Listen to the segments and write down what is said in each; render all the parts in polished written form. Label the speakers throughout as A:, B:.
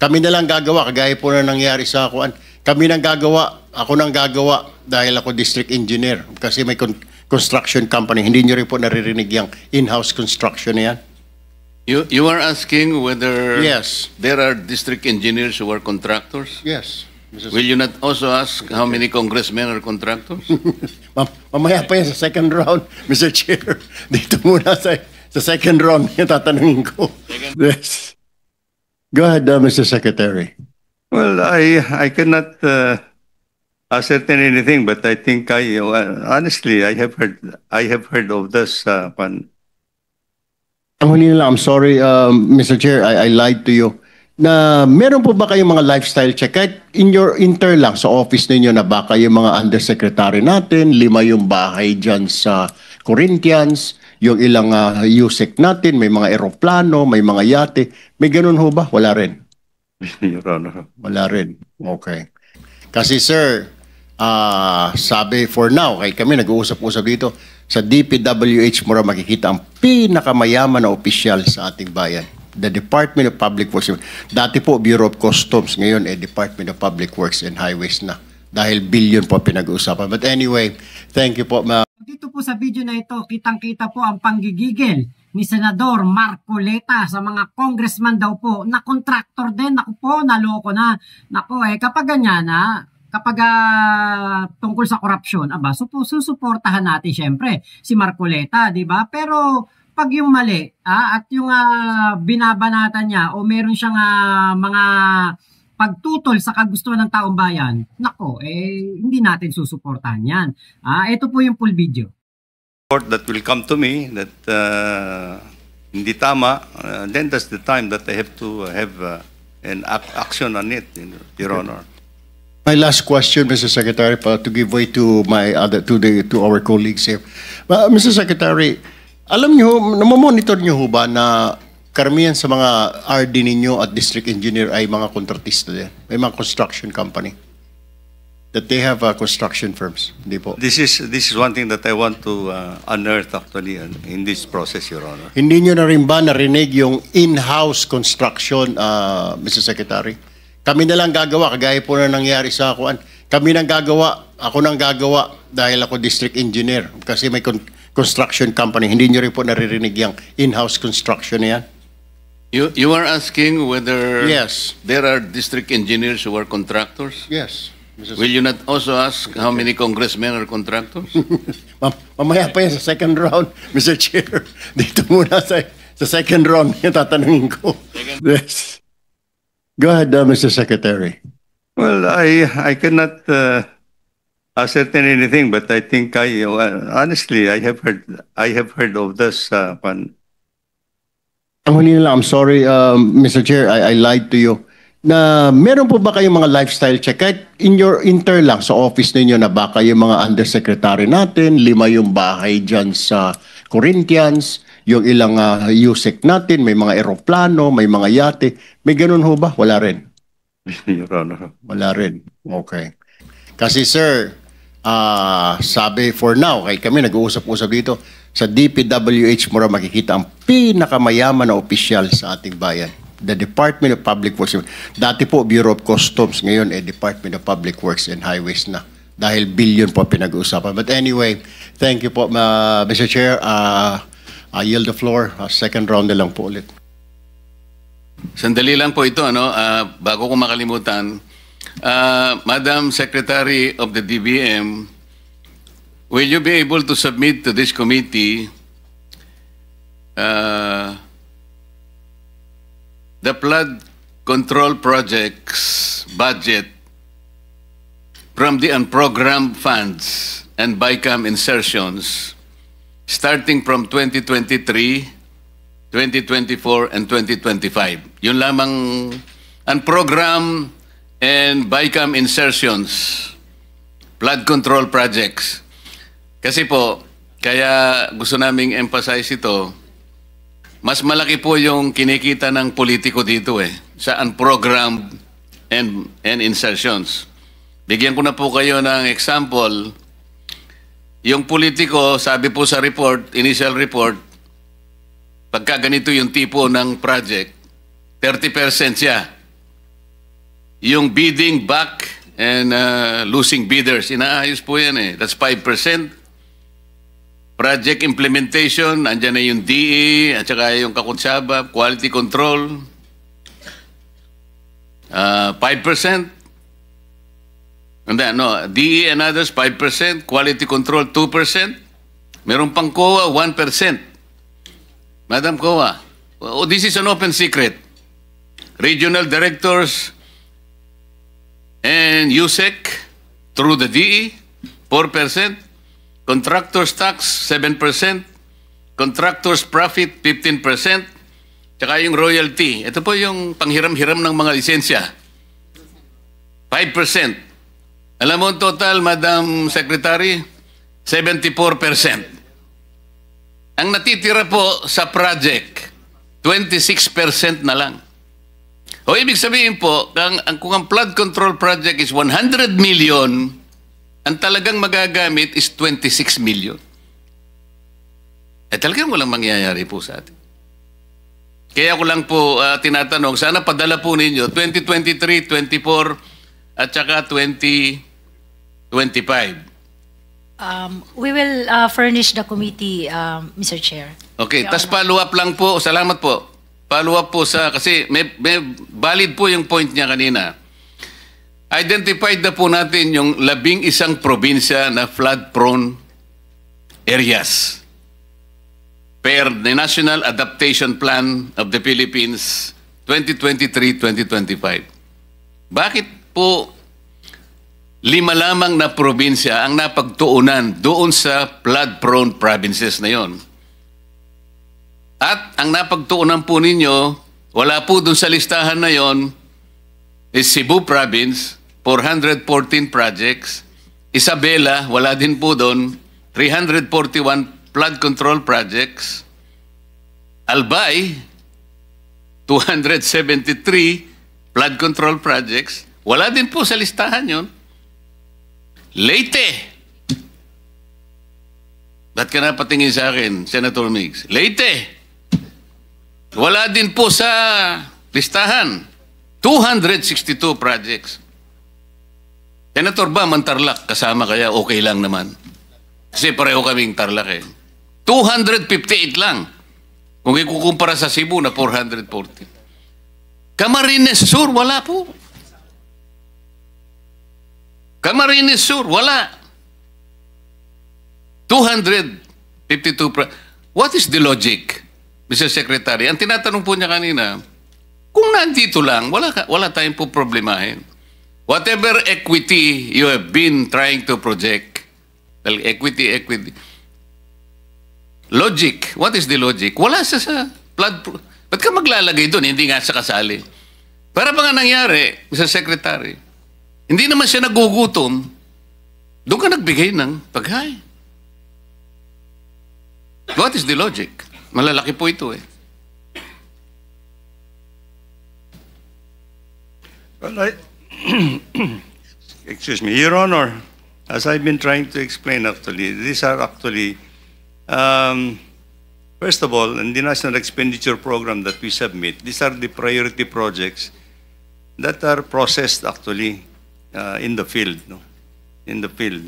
A: Kami na lang gagawa, kagaya po na nangyari sa kuan. Kami nang gagawa, ako nang gagawa dahil ako district engineer. Kasi may construction company. Hindi nyo rin po naririnig yung in-house construction na yan.
B: You are asking whether
A: Yes.
B: there are district engineers who are contractors?
A: Yes.
B: Will you not also ask how many congressmen are contractors?
A: Mamaya pa yan sa second round, Mr. Chair. Dito muna sa second round yung tatanungin ko. Yes. Go ahead, Mr. Secretary.
C: Well, I cannot ascertain anything, but I think honestly I have heard of this one.
A: Ang huli nila, I'm sorry, Mr. Chair, I lied to you. Na meron po ba kayong mga lifestyle check? Kahit in your inter lang sa office ninyo na baka yung mga undersecretary natin, 5 yung bahay dyan sa Corinthians, yung ilang USEC natin, may mga eroplano, may mga yate. May ganun ho ba? Wala rin.
C: Your Honor.
A: Wala rin. Okay. Kasi sir, sabi for now, kay kami nag-uusap-usap dito, sa DPWH mo rin makikita ang pinakamayaman na opisyal sa ating bayan. The Department of Public Works. Dati po, Bureau of Customs. Ngayon, Department of Public Works and Highways na. Dahil billion po pinag-uusapan. But anyway, thank you po.
D: Dito po sa video na ito, kitang-kita po ang panggigigil ni Senador Marcoleta sa mga congressman daw po na contractor din. Naku po, naloko na. Naku kapag ganyan kapag tungkol sa korupsyon, susuportahan natin syempre si Marcoleta, di ba? Pero pag yung mali at yung binabanatan niya o meron siyang mga pagtutol sa kagustuhan ng taong bayan, nako, hindi natin susuportahan yan. Ito po yung full video.
C: That will come to me that hindi tama, then that's the time that I have to have an action on it, Your Honor.
A: My last question, Mr. Secretary, to give way to to our colleagues here. Mr. Secretary, alam niyo, namamonitor niyo ho ba na karamihan sa mga RD ninyo at district engineer ay mga kontratista din? May mga construction company that they have construction firms, di po?
C: This is one thing that I want to unearth actually in this process, Your Honor.
A: Hindi niyo na rin ba narinig yung in-house construction, Mr. Secretary? Kami na lang gagawa, kagaya po na nangyari sa kuan. Kami nang gagawa, ako nang gagawa dahil ako district engineer. Kasi may construction company. Hindi nyo rin po naririnig yung in-house construction na yan.
B: You are asking whether
A: Yes.
B: there are district engineers who are contractors?
A: Yes.
B: Will you not also ask how many congressmen are contractors?
A: Mamaya pa yan sa second round, Mr. Chair. Dito muna sa second round yung tatanungin ko. Yes. Go ahead, Mr. Secretary.
C: Well, I cannot ascertain anything, but I think honestly I have heard of this one.
A: Ang huli nila, I'm sorry, Mr. Chair, I lied to you. Na meron po ba kayong mga lifestyle check? Kahit in your inter lang sa office ninyo na baka yung mga undersecretary natin, 5 yung bahay dyan sa Corinthians, yung ilang USEC natin, may mga eroplano, may mga yate. May ganun ho ba? Wala rin.
C: Your Honor.
A: Wala rin. Okay. Kasi sir, sabi for now, kay kami nag-uusap-usap dito, sa DPWH mo rin makikita ang pinakamayaman na opisyal sa ating bayan. The Department of Public Works. Dati po, Bureau of Customs. Ngayon, Department of Public Works and Highways na. Dahil billion po pinag-uusapan. But anyway, thank you po, Mr. Chair. I yield the floor. Second round na lang po ulit.
B: Sandali lang po ito, bago ko makalimutan. Madam Secretary of the DBM, will you be able to submit to this committee the flood control projects budget from the unprogrammed funds and BICAM insertions starting from 2023, 2024, and 2025. Yun lamang unprogrammed and BICAM insertions, flood control projects. Kasi po, kaya gusto naming emphasize ito, mas malaki po yung kinikita ng politiko dito sa unprogrammed and insertions. Bigyan ko na po kayo ng example. Yung politiko, sabi po sa report, initial report, pagka ganito yung tipo ng project, 30% siya. yung bidding back and losing bidders. Inaayos po yan eh. That's 5%. Project implementation, andyan na yung DE, at saka yung kakutsaba, quality control, 5%. And then, no, DE and others, 5%. Quality control, 2%. Meron pang COA, 1%. Madam COA, oh, this is an open secret. Regional directors and USEC through the DE, 4%. Contractors tax, 7%. Contractors profit, 15%. Tsaka yung royalty. Ito po yung panghiram-hiram ng mga lisensya. 5%. Alam mo ang total, Madam Secretary? 74%. Ang natitira po sa project, 26% na lang. O ibig sabihin po, kung ang flood control project is 100 million, ang talagang magagamit is 26 million. Talagang walang mangyayari po sa atin. Kaya ko lang po tinatanong, sana padala po ninyo 2023, 24, at saka 2025.
E: We will furnish the committee, Mr. Chair.
B: Okay, tas follow up lang po. Salamat po. Follow up po kasi may valid po yung point niya kanina. Identified na po natin yung 11 probinsya na flood-prone areas per the National Adaptation Plan of the Philippines 2023-2025. Bakit po 5 lamang na probinsya ang napagtuunan doon sa flood-prone provinces na yon? At ang napagtuunan po ninyo, wala po doon sa listahan na yon, is Cebu Province, 414 projects. Isabela, wala din po doon, 341 flood control projects. Albay, 273 flood control projects. Wala din po sa listahan yon. Leyte. Ba't ka napatingin sa akin, Senator Migs? Leyte. Wala din po sa listahan. 262 projects. Senator Baman, Tarlac, kasama kaya okay lang naman. Kasi pareho kaming Tarlac eh. 258 lang. Kung ikukumpara sa Cebu na 440. Camarines Sur, wala po. Camarines Sur, wala. 252. What is the logic, Mr. Secretary? Ang tinatanong po niya kanina, kung nandito lang, wala tayong po problemahin. Whatever equity you have been trying to project, well, equity. Logic. What is the logic? Wala sa flood. Ba't ka maglalagay doon? Hindi nga sa kasali. Para ba nga nangyari, Mr. Secretary? Hindi naman siya nagugutom. Doon ka nagbigay ng paghain. What is the logic? Malalaki po ito eh.
C: Well, excuse me, Your Honor, as I've been trying to explain actually, these are actually, first of all, in the National Expenditure Program that we submit, these are the priority projects that are processed actually in the field, no? In the field.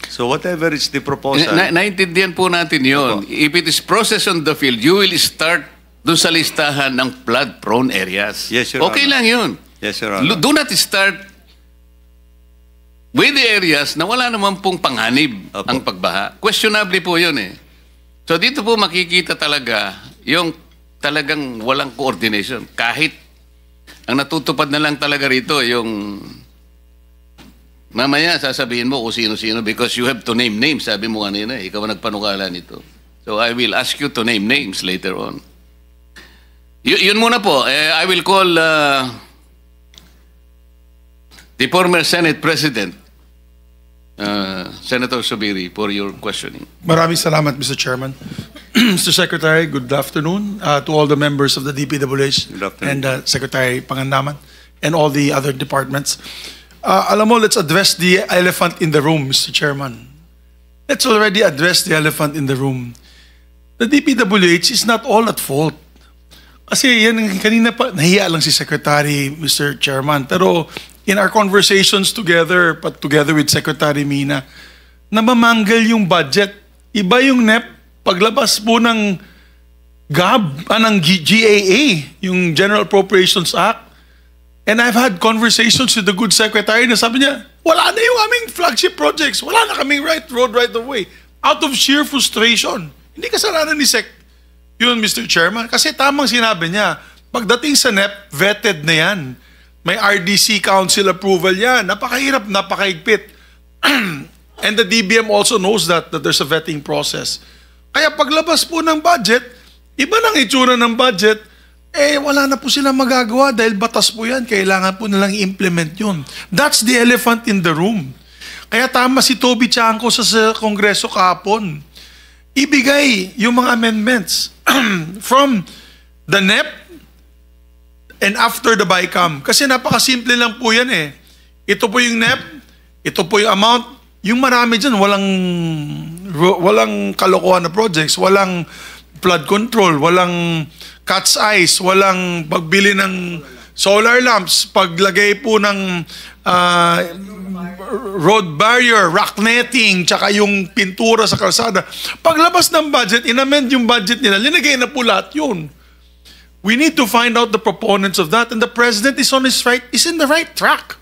C: So whatever is the proposal...
B: Naintindihan po natin yun. If it is processed on the field, you will start doon sa listahan ng flood-prone areas.
C: Yes, Your
B: okay
C: Honor.
B: lang yun.
C: Yes, Your Honor.
B: Do not start with the areas na wala naman pong panganib ang pagbaha. Questionable po yun eh. So dito po makikita talaga yung talagang walang coordination. Kahit ang natutupad na lang talaga rito yung mamaya sasabihin mo kung sino-sino because you have to name names. Sabi mo kanina, ikaw ang nagpanukala nito. So I will ask you to name names later on. Yun muna po. I will call the former Senate President, Senator Subiri, for your questioning.
F: Maraming salamat, Mr. Chairman. Mr. Secretary, good afternoon to all the members of the DPWH
C: Good afternoon.
F: and Secretary Pangandaman and all the other departments. Alam mo, let's address the elephant in the room, Mr. Chairman. Let's already address the elephant in the room. The DPWH is not all at fault. Kasi yan, kanina pa, nahiya lang si Secretary, Mr. Chairman. Pero in our conversations together, but together with Secretary Mina, na mamanggal yung budget. Iba yung NEP, paglabas po ng ng GAA, yung General Appropriations Act. And I've had conversations with the good secretary na sabi niya, wala na yung aming flagship projects. Wala na kaming road right of way. Out of sheer frustration. Hindi kasalanan ni Sec. Yun, Mr. Chairman. Kasi tamang sinabi niya, pagdating sa NEP, vetted na yan. May RDC Council approval yan. Napakahirap, napakaigpit. And the DBM also knows that there's a vetting process. Kaya paglabas po ng budget, iba nang itsura ng budget, wala na po sila magagawa dahil batas po yan. Kailangan po nilang i-implement yun. That's the elephant in the room. Kaya tama si Toby Chanco sa Kongreso kahapon. Ibigay yung mga amendments from the NEP and after the BICAM. Kasi napakasimple lang po yan eh. Ito po yung NEP, ito po yung amount. Yung marami dyan, walang kalokohan na projects, walang flood control, walang cat's eyes, walang pagbili ng solar lamps, paglagay po ng road barrier, rock netting, tsaka yung pintura sa kalsada. Paglabas ng budget, inamend yung budget nila, linagay na po lahat yun. We need to find out the proponents of that, and the President is in the right track.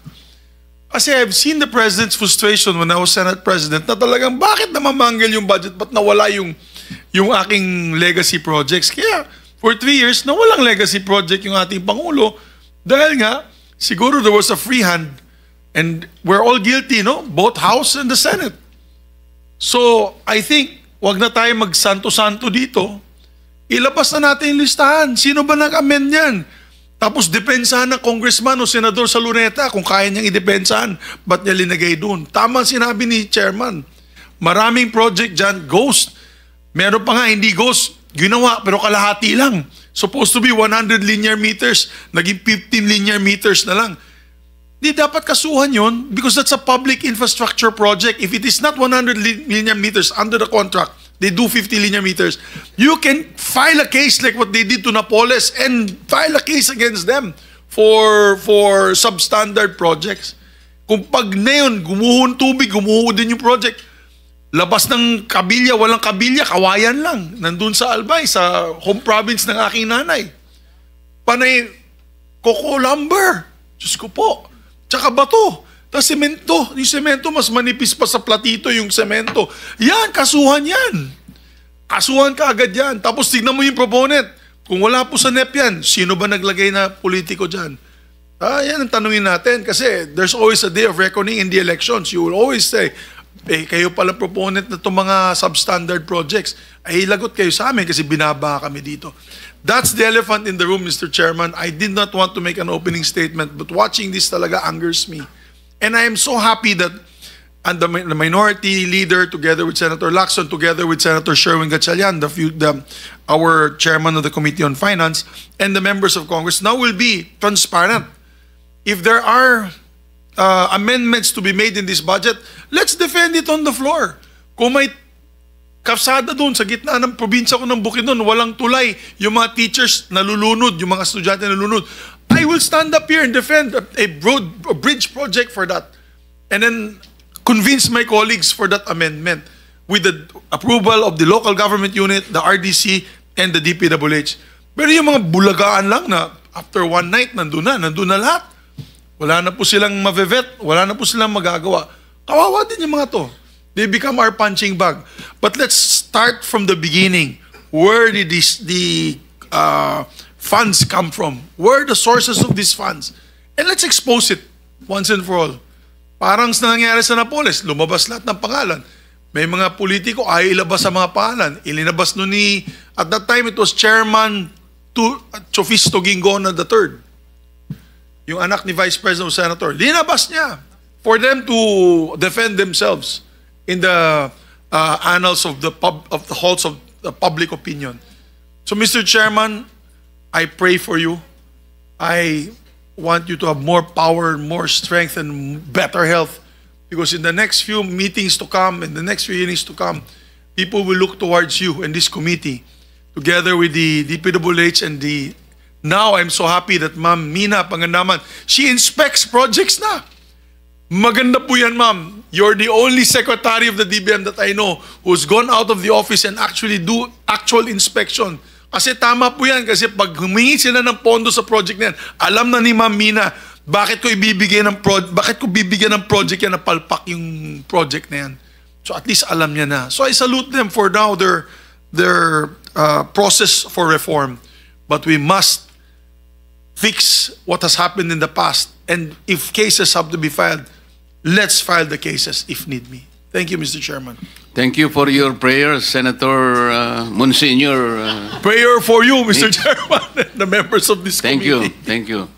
F: Kasi I've seen the President's frustration when I was Senate President na talagang bakit namamanggal yung budget, ba't nawala yung aking legacy projects. Kaya for 3 years, nawalang legacy project yung ating Pangulo dahil nga, siguro there was a free hand and we're all guilty, no? Both House and the Senate. So, I think, wag na tayo magsanto-santo dito. Ilabas na natin yung listahan. Sino ba nag-amend yan? Tapos depensahan ng congressman o senador sa Luneta kung kaya niyang idepensahan, ba't niya linagay doon? Tama sinabi ni Chairman. Maraming project dyan, ghost. Meron pa nga, hindi ghost. Ginawa, pero kalahati lang. Supposed to be 100 linear meters, naging 15 linear meters na lang. Di dapat kasuhan yun because that's a public infrastructure project. If it is not 100 linear meters under the contract, they do 50 linear meters. You can file a case like what they did to Napoles and file a case against them for substandard projects. Kung pag na yun, gumuhon tubig, gumuho din yung project. Labas ng kabilya, walang kabilya, kawayan lang. Nandun sa Albay, sa home province ng aking nanay. Panay, coco lumber. Diyos ko po. Tsaka bato. Tapos semento. Yung semento, mas manipis pa sa platito yung semento. Yan, kasuhan yan. Kasuhan ka agad yan. Tapos tignan mo yung proponent. Kung wala po sa NEP yan, sino ba naglagay na politiko dyan? Yan ang tanungin natin. Kasi there's always a day of reckoning in the elections. You will always say, kayo pala proponent na itong mga substandard projects. Ay, lagot kayo sa amin kasi binaba kami dito. That's the elephant in the room, Mr. Chairman. I did not want to make an opening statement, but watching this talaga angers me. And I am so happy that the minority leader, together with Senator Lacson, together with Senator Sherwin Gatchalian, our chairman of the Committee on Finance, and the members of Congress now will be transparent. If there are amendments to be made in this budget, let's defend it on the floor. Kung may kalsada doon sa gitna ng probinsya ko ng Bukidnon, walang tulay, yung mga teachers nalulunod, yung mga estudyante nalulunod, I will stand up here and defend a bridge project for that. And then convince my colleagues for that amendment with the approval of the local government unit, the RDC, and the DPWH. Pero yung mga bulagaan lang na after one night, nandun na lahat. Wala na po silang mavevet, wala na po silang magagawa. Kawawa din yung mga to. They become our punching bag. But let's start from the beginning. Where did the funds come from? Where are the sources of these funds? And let's expose it once and for all. Parang sa nangyari sa Napoles, lumabas lahat ng pangalan. May mga politiko ay ilabas sa mga pangalan. Ilinabas nun at that time it was Chairman Chofisto Gingona III. Yung anak ni Vice President o Senator. Linabas niya for them to defend themselves in the annals of the halls of the public opinion. So Mr. Chairman, I pray for you. I want you to have more power, more strength, and better health. Because in the next few meetings to come, in the next few hearings to come, people will look towards you and this committee, together with the DPWH and the Now, I'm so happy that Ma'am Mina Pangandaman, she inspects projects na. Maganda po yan, ma'am. You're the only secretary of the DBM that I know who's gone out of the office and actually do actual inspection. Kasi tama po yan. Kasi pag humingi sila ng pondo sa project na yan, alam na ni Ma'am Mina, bakit ko bibigyan ng project yan na palpak yung project na yan. So at least alam niya na. So I salute them for now their process for reform. But we must fix what has happened in the past. And if cases have to be filed, let's file the cases if need be. Thank you, Mr. Chairman.
B: Thank you for your prayers, Senator Monsignor.
F: Prayer for you, Mr. Chairman, and the members of this
B: Thank you.
F: committee.
B: Thank you.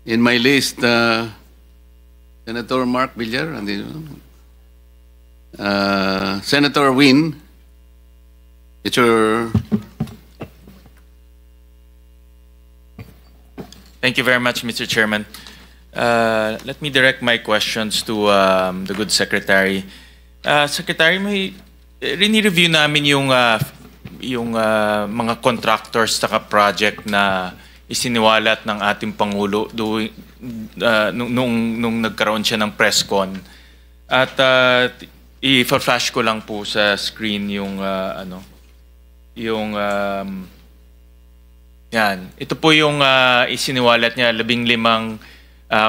B: In my list, Senator Mark Villar, Senator Win, it's your...
G: Thank you very much, Mr. Chairman. Let me direct my questions to the good Secretary. Secretary, may rini-review namin yung mga contractors sa project na isiniwalat ng ating Pangulo nung nagkaroon siya ng press con. At i-flash ko lang po sa screen yan. Ito po yung isiniwalat niya, 15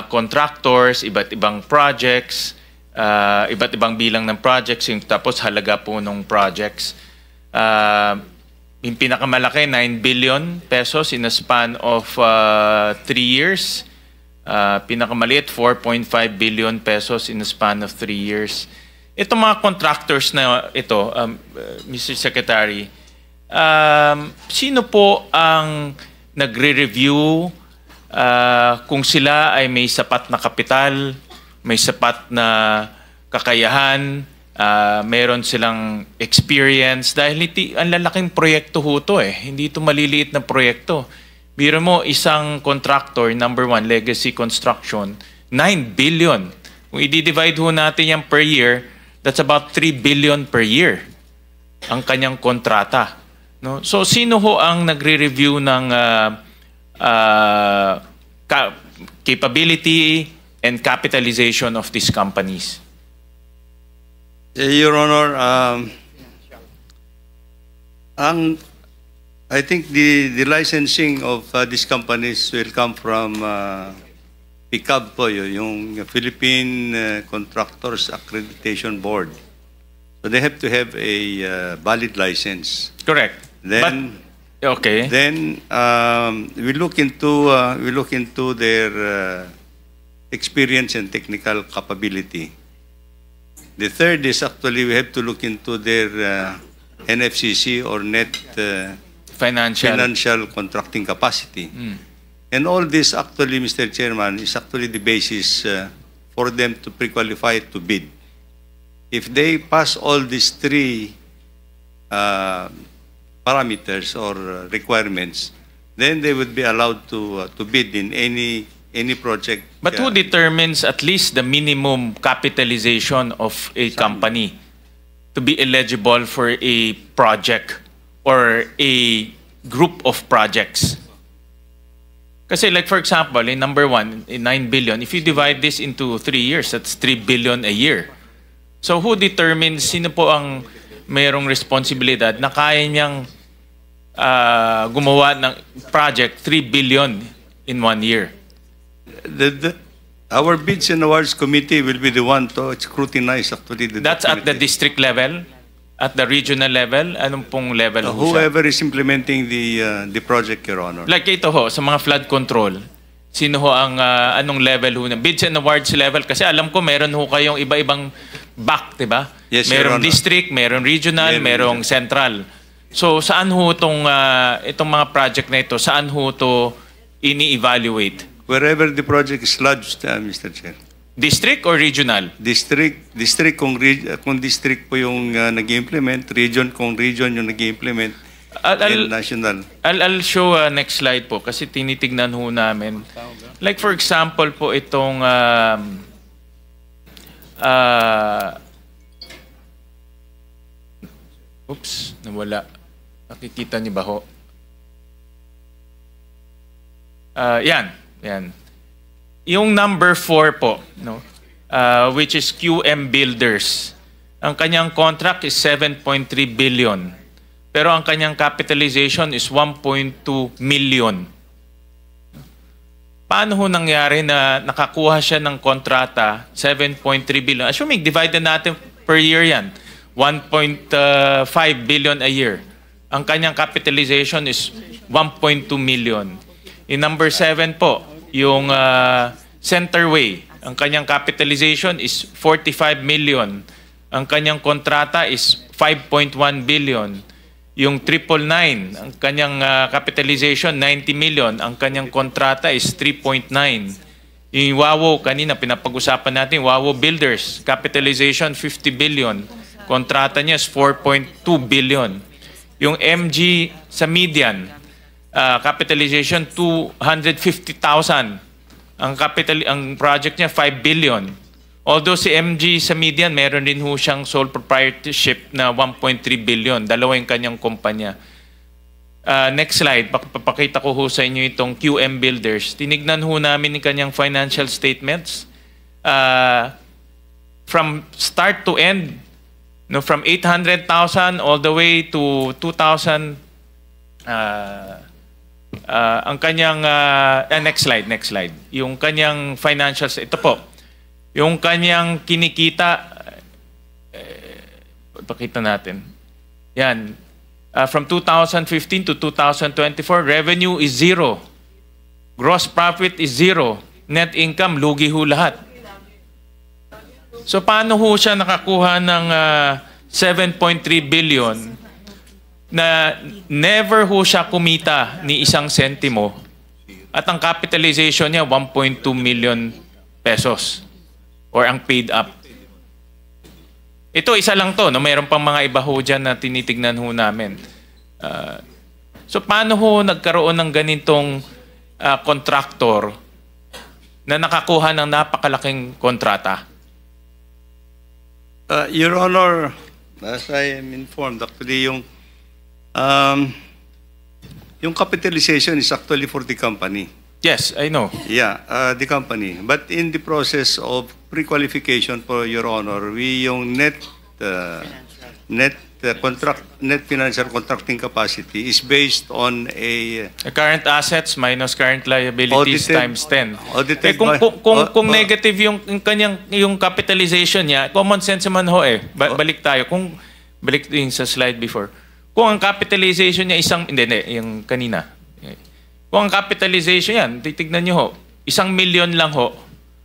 G: contractors, iba't ibang projects, iba't ibang bilang ng projects, yung tapos halaga po ng projects. Yung pinakamalaki, 9 billion pesos in a span of 3 years. Pinakamaliit, 4.5 billion pesos in a span of 3 years. Itong mga contractors na ito, Mr. Secretary, sino po ang nagre-review kung sila ay may sapat na kapital, may sapat na kakayahan, meron silang experience? Dahil ang lalaking proyekto ho to hindi ito maliliit na proyekto. Biro mo, isang contractor, number 1, Legacy Construction, 9 billion. Kung i-divide ho natin yan per year, that's about 3 billion per year ang kanyang kontrata. No? So, sino ho ang nagre-review ng capability and capitalization of these companies?
C: Your Honor, I think the licensing of these companies will come from PICAB po, yung Philippine Contractors Accreditation Board. So they have to have a valid license.
G: Correct.
C: Then,
G: okay.
C: Then we look into their experience and technical capability. The third is actually we have to look into their NFCC or net financial contracting capacity. And all this actually, Mr. Chairman, is actually the basis for them to pre-qualify to bid. If they pass all these 3 parameters or requirements, then they would be allowed to bid in any project.
G: But who determines at least the minimum capitalization of a company to be eligible for a project or a group of projects? Kasi like for example, in number 1, in 9 billion, if you divide this into 3 years, that's 3 billion a year. So who determines, sino po ang mayroong responsibilidad na kaya niyang gumawa ng project 3 billion in 1 year?
C: Our Bids and Awards Committee will be the one to scrutinize actually the
G: That's at the district level? At the regional level? Anong pong level?
C: Whoever is implementing the project, Your Honor.
G: Like ito ho, sa mga flood control, sino ho ang anong level ho na? Bids and Awards level? Kasi alam ko meron ho kayong iba-ibang back, di ba?
C: Yes,
G: merong
C: Your Honor.
G: district, merong regional, merong central. So saan ho itong mga project na ito, saan ho ito ini-evaluate?
C: Wherever the project is lodged, Mr. Chair.
G: District or regional?
C: District kung district po yung nag-implement, region kung region yung nag-implement, and national.
G: I'll show next slide po kasi tinitignan ho namin. Like for example po itong oops, nawala. Nakikita niyo ba ho? Yan. Yung number 4 po, no? Which is QM Builders. Ang kanyang contract is 7.3 billion. Pero ang kanyang capitalization is 1.2 million. Paano ho nangyari na nakakuha siya ng kontrata, 7.3 billion? Assuming divided natin per year yan, 1.5 billion a year. Ang kanyang capitalization is 1.2 million. In number 7 po, yung Centerway, ang kanyang capitalization is 45 million. Ang kanyang kontrata is 5.1 billion. Yung 999, ang kanyang capitalization 90 million. Ang kanyang kontrata is 3.9. Yung Wawo, kanina pinapag-usapan natin, Wawo Builders, capitalization 50 billion. Kontrata niya is 4.2 billion. Yung MG sa Median, capitalization 250,000. Ang project niya 5 billion. Although si MG sa Median, meron din ho siyang sole proprietorship na 1.3 billion. Dalawa yung kanyang kumpanya. Next slide, papakita ko ho sa inyo itong QM Builders. Tinignan ho namin yung kanyang financial statements. From start to end, no, from 800,000 all the way to 2,000. Ang kanyang next slide. Yung kanyang financials, ito po. Yung kanyang kinikita, pakita natin. Yan. From 2015 to 2024, revenue is 0. Gross profit is 0. Net income, lugi ho lahat. So paano ho siya nakakuha ng 7.3 billion na never ho siya kumita ni isang sentimo at ang capitalization niya 1.2 million pesos or ang paid up. Ito isa lang to, no? Mayroon pang mga iba ho dyan na tinitignan ho namin. So paano ho nagkaroon ng ganitong contractor na nakakuha ng napakalaking kontrata?
C: Your Honor, as I am informed, actually yung capitalization is actually for the company.
G: Yes, I know.
C: Yeah, the company. But in the process of pre-qualification, for Your Honor, yung net financial contracting capacity is based on a
G: current assets minus current liabilities
C: audited,
G: times 10.
C: Audited
G: kung negative yung capitalization niya, common sense naman ho eh. Balik tayo. Balik din sa slide before. Kung ang capitalization niya yung kanina. Kung ang capitalization yan, titignan nyo ho, 1 million lang ho,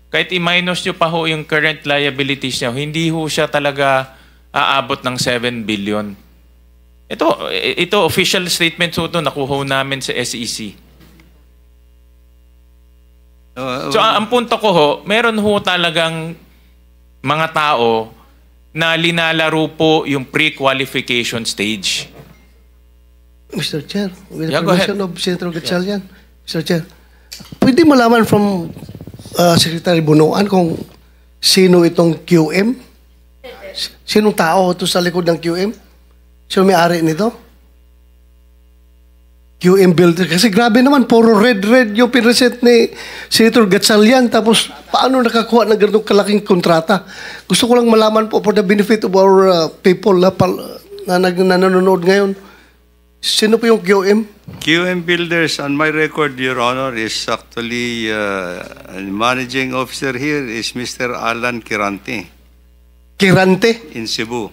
G: kahit i-minus nyo pa ho yung current liabilities nyo, hindi ho siya talaga aabot ng 7 billion. Ito official statement ho ito, nakuha ho namin sa SEC. So ang punto ko ho, meron ho talagang mga tao na linalaro po yung pre-qualification stage.
H: Mr. Chair, with the
G: Yeah, go ahead.
H: permission of Senator Gatchalian, Mr. Chair, pwede malaman from Secretary Bunuan kung sino itong QM? Sinong tao ito sa likod ng QM? Sino may-ari nito? QM Builder. Kasi grabe naman, puro red yung pinresent ni Senator Gatchalian. Tapos, paano nakakuha ng ganitong kalaking kontrata? Gusto ko lang malaman po for the benefit of our people na nanonood ngayon. Sino po yung QM?
C: QM Builders, on my record, Your Honor, is actually managing officer here is Mr. Alan Kirante
H: Kirante?
C: in Cebu.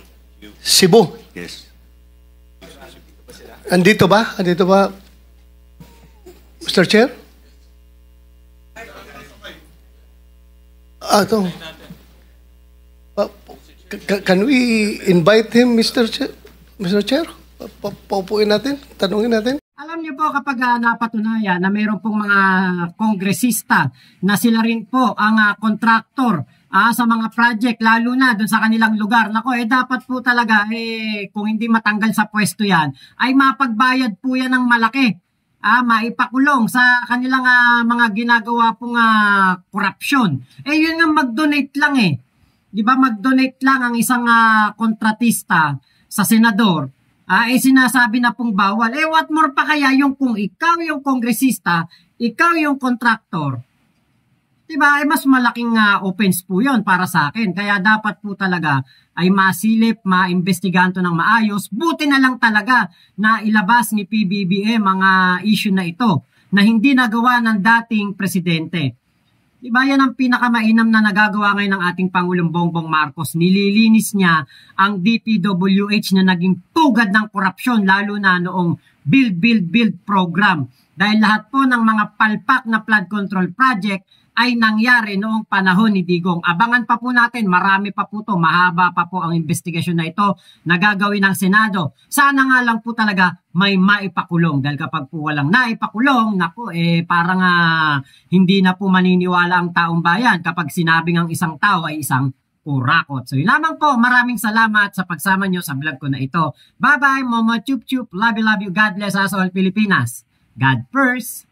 H: Cebu?
C: Yes.
H: Andito ba? Mr. Chair? Ito. Can we invite him, Mr. Chair? Paupuin natin? Tanungin natin?
D: Alam niyo po kapag napatunayan na mayroon pong mga kongresista na sila rin po ang kontraktor sa mga project, lalo na doon sa kanilang lugar. Nako, dapat po talaga, kung hindi matanggal sa pwesto yan, ay mapagbayad po yan ng malaki. Maipakulong sa kanilang mga ginagawa pong korupsyon. Yun nga mag-donate lang Di ba mag-donate lang ang isang kontratista sa senador. Sinasabi na pong bawal. What more pa kaya yung kung ikaw yung kongresista, ikaw yung contractor, diba, ay mas malaking offense po yun para sa akin. Kaya dapat po talaga ay masilip, maimbestigahan to ng maayos. Buti na lang talaga na ilabas ni PBBM mga issue na ito na hindi nagawa ng dating presidente. Diba, yan ang pinakamainam na nagagawa ngayon ng ating Pangulong Bongbong Marcos. Nililinis niya ang DPWH na naging pugad ng korupsyon, lalo na noong build program. Dahil lahat po ng mga palpak na flood control project ay nangyari noong panahon ni Digong. Abangan pa po natin, marami pa po to, mahaba pa po ang investigasyon na ito na gagawin ng Senado. Sana nga lang po talaga may maipakulong. Dahil kapag po walang naipakulong, naku, parang hindi na po maniniwala ang taong bayan kapag sinabing ang isang tao ay isang kurakot. So yun lamang po, maraming salamat sa pagsama nyo sa vlog ko na ito. Bye-bye, Momo Chup Chup, love you, God bless us all Pilipinas. God first!